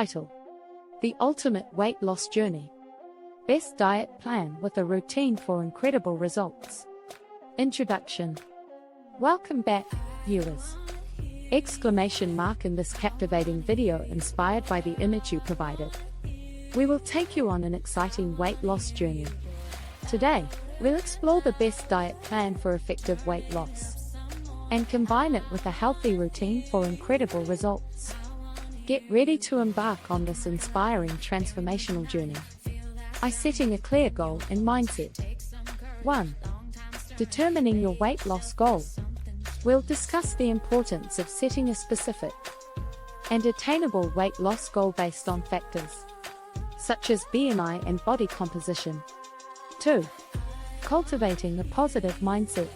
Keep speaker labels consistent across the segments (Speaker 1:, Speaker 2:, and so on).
Speaker 1: Title: The Ultimate Weight Loss Journey. Best Diet Plan with a Routine for Incredible Results. Introduction. Welcome back, viewers! Exclamation mark in this captivating video inspired by the image you provided. We will take you on an exciting weight loss journey. Today, we'll explore the best diet plan for effective weight loss and combine it with a healthy routine for incredible results. Get ready to embark on this inspiring transformational journey by setting a clear goal and mindset. 1. Determining your weight loss goal. We'll discuss the importance of setting a specific and attainable weight loss goal based on factors such as BMI and body composition. 2. Cultivating a positive mindset.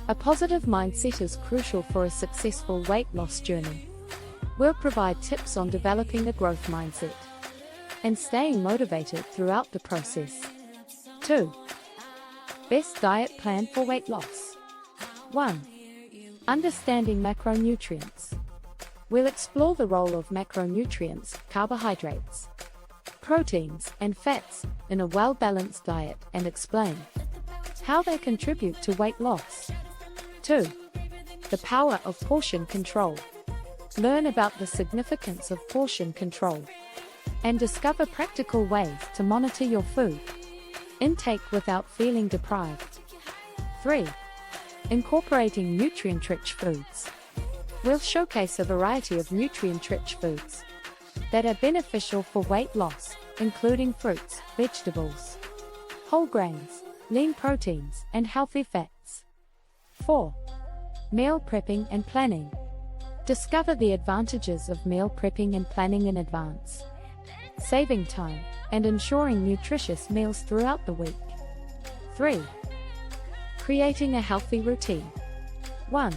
Speaker 1: A positive mindset is crucial for a successful weight loss journey. We'll provide tips on developing a growth mindset and staying motivated throughout the process. 2. Best diet plan for weight loss. 1. Understanding macronutrients. We'll explore the role of macronutrients, carbohydrates, proteins, and fats in a well-balanced diet and explain how they contribute to weight loss. 2. The power of portion control. Learn about the significance of portion control and discover practical ways to monitor your food intake without feeling deprived. 3. Incorporating nutrient-rich foods. We'll showcase a variety of nutrient-rich foods that are beneficial for weight loss, including fruits, vegetables, whole grains, lean proteins, and healthy fats. 4. Meal prepping and planning. Discover the advantages of meal prepping and planning in advance, saving time and ensuring nutritious meals throughout the week. 3. Creating a healthy routine. 1.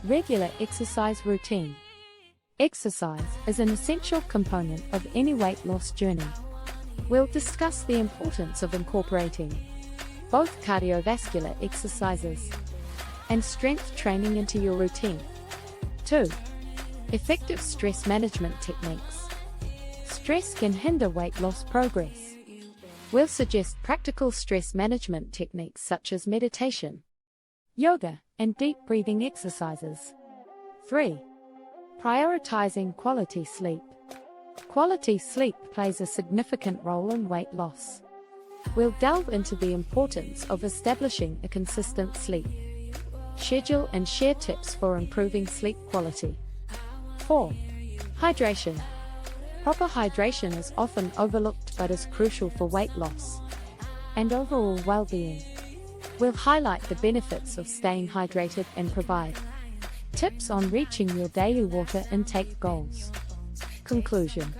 Speaker 1: Regular exercise routine. Exercise is an essential component of any weight loss journey. We'll discuss the importance of incorporating both cardiovascular exercises and strength training into your routine. 2. Effective stress management techniques. Stress can hinder weight loss progress. We'll suggest practical stress management techniques such as meditation, yoga, and deep breathing exercises. 3. Prioritizing quality sleep. Quality sleep plays a significant role in weight loss. We'll delve into the importance of establishing a consistent sleep schedule and share tips for improving sleep quality. 4. Hydration. Proper hydration is often overlooked but is crucial for weight loss and overall well-being. We'll highlight the benefits of staying hydrated and provide tips on reaching your daily water intake goals. Conclusion.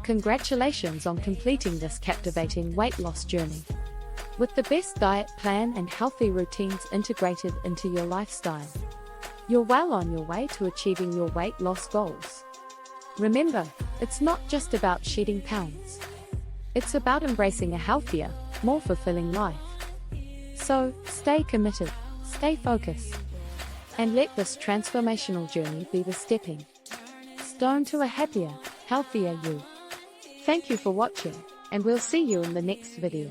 Speaker 1: Congratulations on completing this captivating weight loss journey. With the best diet plan and healthy routines integrated into your lifestyle, you're well on your way to achieving your weight loss goals. Remember, it's not just about shedding pounds. It's about embracing a healthier, more fulfilling life. So, stay committed, stay focused, and let this transformational journey be the stepping stone to a happier, healthier you. Thank you for watching, and we'll see you in the next video.